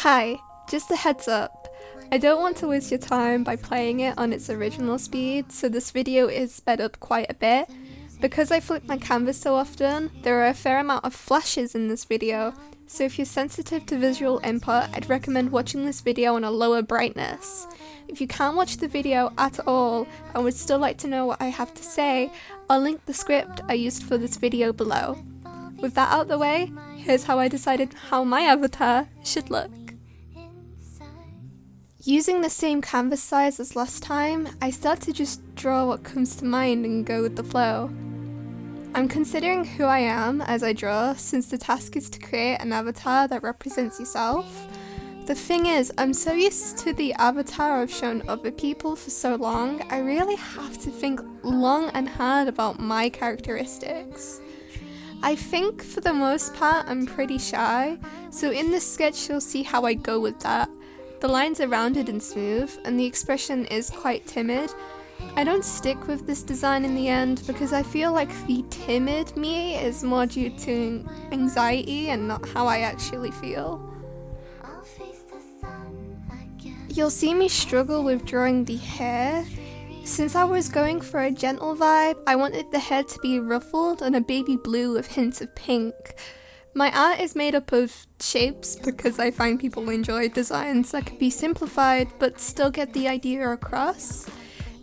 Hi, just a heads up. I don't want to waste your time by playing it on its original speed, so this video is sped up quite a bit. Because I flip my canvas so often, there are a fair amount of flashes in this video, so if you're sensitive to visual input, I'd recommend watching this video on a lower brightness. If you can't watch the video at all and would still like to know what I have to say, I'll link the script I used for this video below. With that out the way, here's how I decided how my avatar should look. Using the same canvas size as last time, I start to just draw what comes to mind and go with the flow. I'm considering who I am as I draw, since the task is to create an avatar that represents yourself. The thing is, I'm so used to the avatar I've shown other people for so long, I really have to think long and hard about my characteristics. I think for the most part I'm pretty shy, so in this sketch you'll see how I go with that. The lines are rounded and smooth, and the expression is quite timid. I don't stick with this design in the end because I feel like the timid me is more due to anxiety and not how I actually feel. You'll see me struggle with drawing the hair. Since I was going for a gentle vibe, I wanted the hair to be ruffled and a baby blue with hints of pink. My art is made up of shapes because I find people enjoy designs that can be simplified but still get the idea across.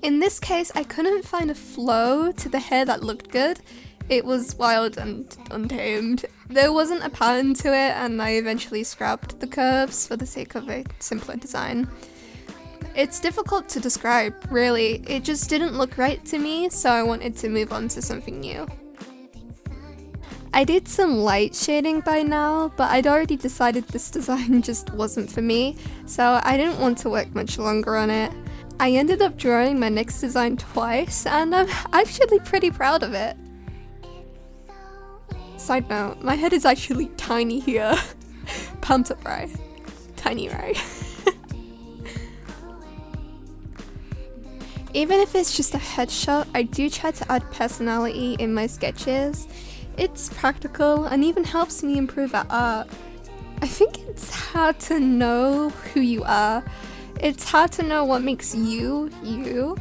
In this case, I couldn't find a flow to the hair that looked good. It was wild and untamed. There wasn't a pattern to it, and I eventually scrapped the curves for the sake of a simpler design. It's difficult to describe, really. It just didn't look right to me, so I wanted to move on to something new. I did some light shading by now, but I'd already decided this design just wasn't for me, so I didn't want to work much longer on it. I ended up drawing my next design twice, and I'm actually pretty proud of it. Side note, my head is actually tiny here. Pumped up, right? Tiny, right? Even if it's just a headshot, I do try to add personality in my sketches. It's practical and even helps me improve at art. I think it's hard to know who you are. It's hard to know what makes you, you.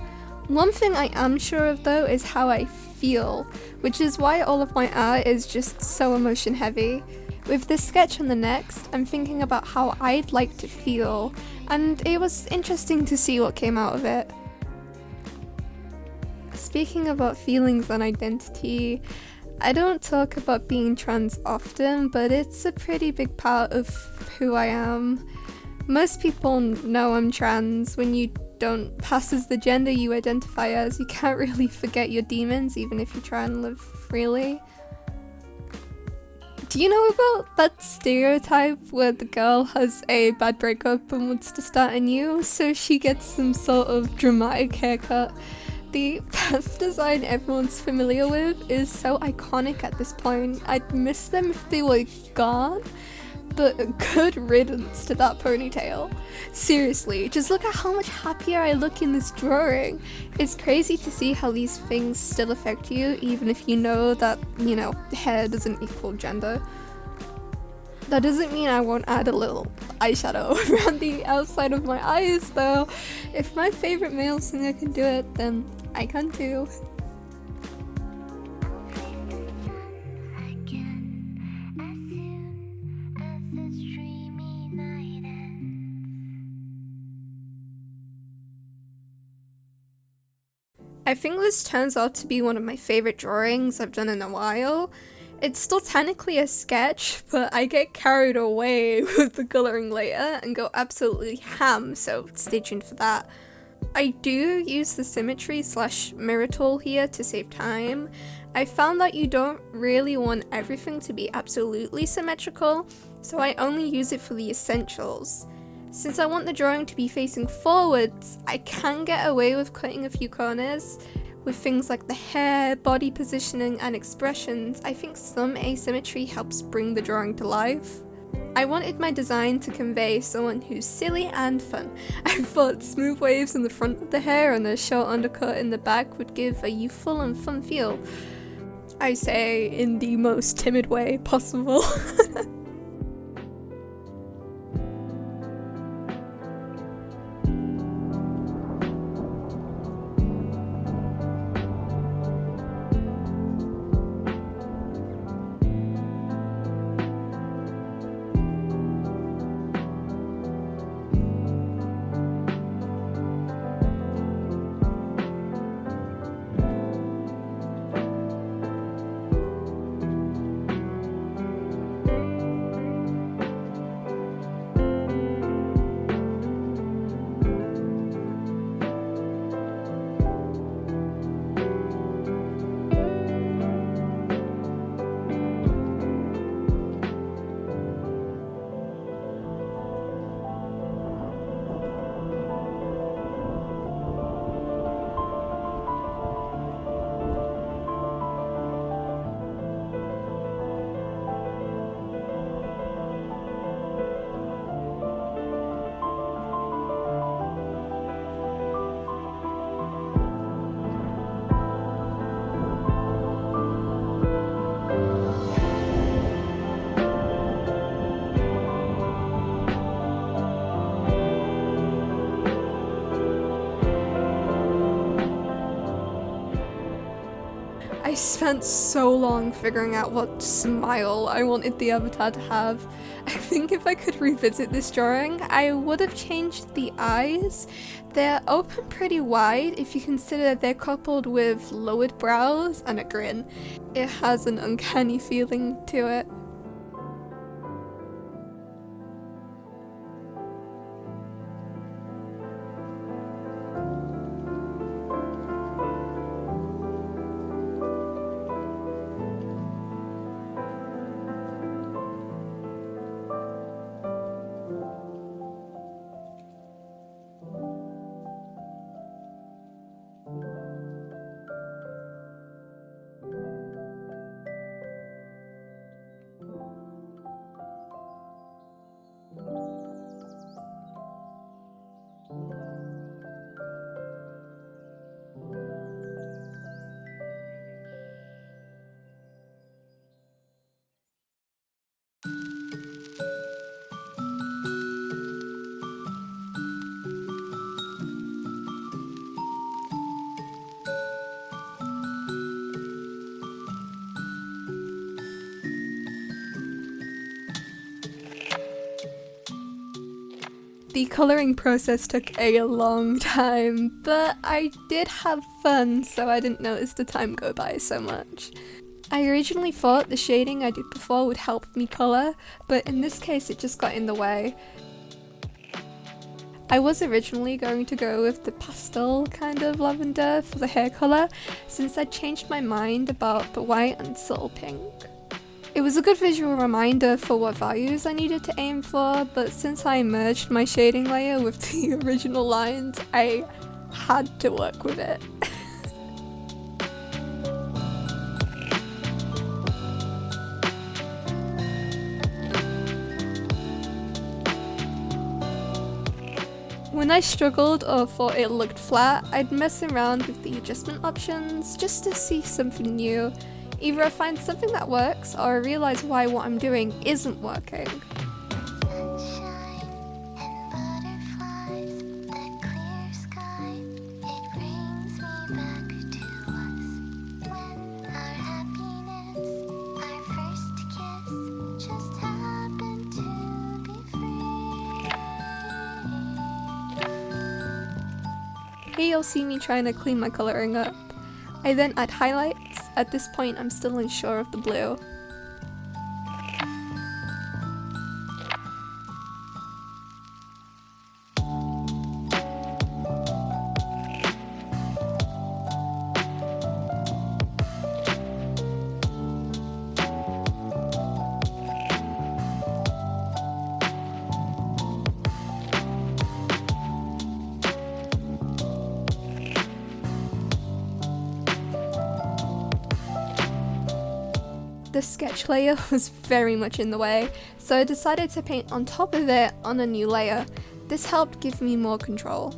One thing I am sure of though is how I feel, which is why all of my art is just so emotion heavy. With this sketch and the next, I'm thinking about how I'd like to feel, and it was interesting to see what came out of it. Speaking about feelings and identity, I don't talk about being trans often, but it's a pretty big part of who I am. Most people know I'm trans. When you don't pass as the gender you identify as, you can't really forget your demons even if you try and live freely. Do you know about that stereotype where the girl has a bad breakup and wants to start anew, so she gets some sort of dramatic haircut? The past design everyone's familiar with is so iconic at this point. I'd miss them if they were gone, but good riddance to that ponytail. Seriously, just look at how much happier I look in this drawing. It's crazy to see how these things still affect you, even if you know that, hair doesn't equal gender. That doesn't mean I won't add a little eyeshadow around the outside of my eyes though. If my favorite male singer can do it, then I can too. I think this turns out to be one of my favorite drawings I've done in a while. It's still technically a sketch, but I get carried away with the colouring later and go absolutely ham, so stay tuned for that. I do use the symmetry / mirror tool here to save time. I found that you don't really want everything to be absolutely symmetrical, so I only use it for the essentials. Since I want the drawing to be facing forwards, I can get away with cutting a few corners. With things like the hair, body positioning, and expressions, I think some asymmetry helps bring the drawing to life. I wanted my design to convey someone who's silly and fun. I thought smooth waves in the front of the hair and a short undercut in the back would give a youthful and fun feel. I say in the most timid way possible. spent so long figuring out what smile I wanted the avatar to have. I think if I could revisit this drawing, I would have changed the eyes. They're open pretty wide if you consider they're coupled with lowered brows and a grin. It has an uncanny feeling to it. The colouring process took a long time, but I did have fun, so I didn't notice the time go by so much. I originally thought the shading I did before would help me colour, but in this case it just got in the way. I was originally going to go with the pastel kind of lavender for the hair colour, since I'd changed my mind about the white and subtle pink. It was a good visual reminder for what values I needed to aim for, but since I merged my shading layer with the original lines, I had to work with it. When I struggled or thought it looked flat, I'd mess around with the adjustment options just to see something new. Either I find something that works, or I realise why what I'm doing isn't working. Here you'll see me trying to clean my colouring up. I then add highlights. At this point I'm still unsure of the blue. The sketch layer was very much in the way, so I decided to paint on top of it on a new layer. This helped give me more control.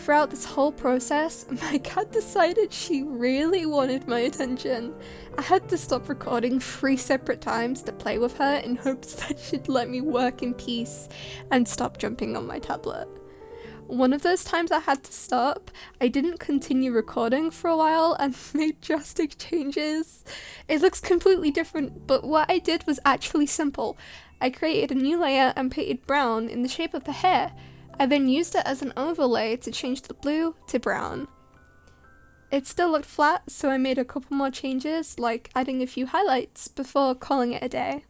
Throughout this whole process, my cat decided she really wanted my attention. I had to stop recording 3 separate times to play with her in hopes that she'd let me work in peace and stop jumping on my tablet. One of those times I had to stop, I didn't continue recording for a while and made drastic changes. It looks completely different, but what I did was actually simple. I created a new layer and painted brown in the shape of the hair. I then used it as an overlay to change the blue to brown. It still looked flat, so I made a couple more changes, like adding a few highlights, before calling it a day.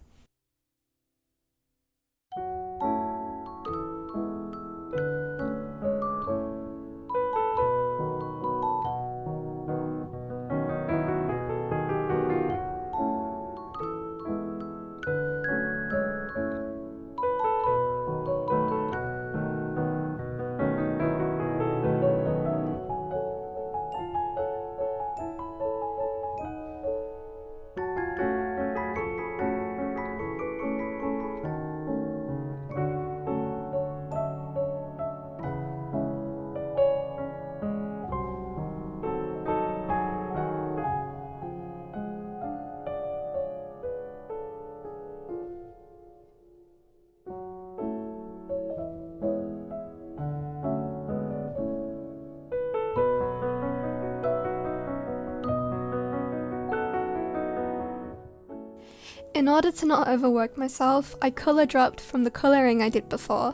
In order to not overwork myself, I colour dropped from the colouring I did before.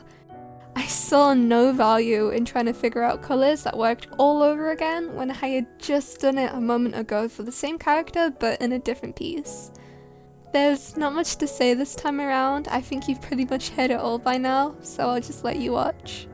I saw no value in trying to figure out colours that worked all over again when I had just done it a moment ago for the same character but in a different piece. There's not much to say this time around. I think you've pretty much heard it all by now, so I'll just let you watch.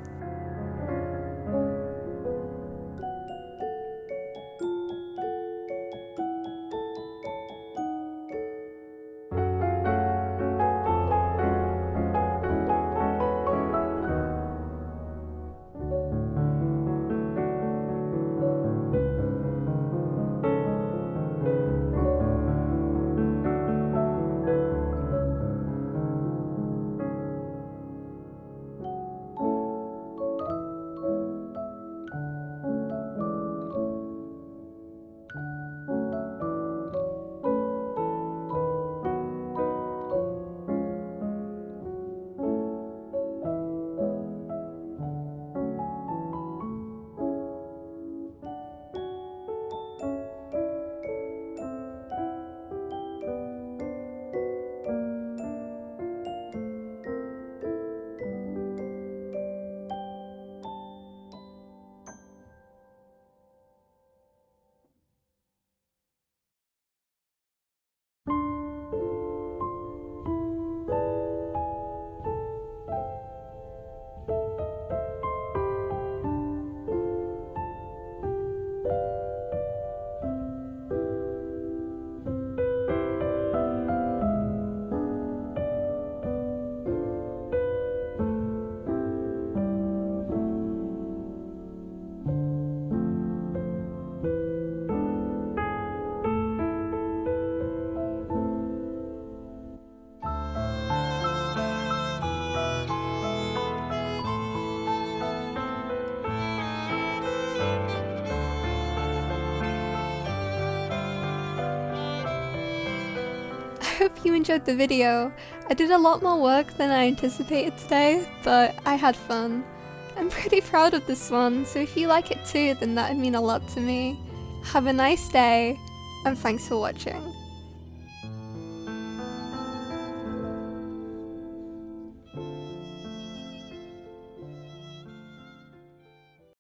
I hope you enjoyed the video. I did a lot more work than I anticipated today, but I had fun. I'm pretty proud of this one, so if you like it too, then that would mean a lot to me. Have a nice day, and thanks for watching.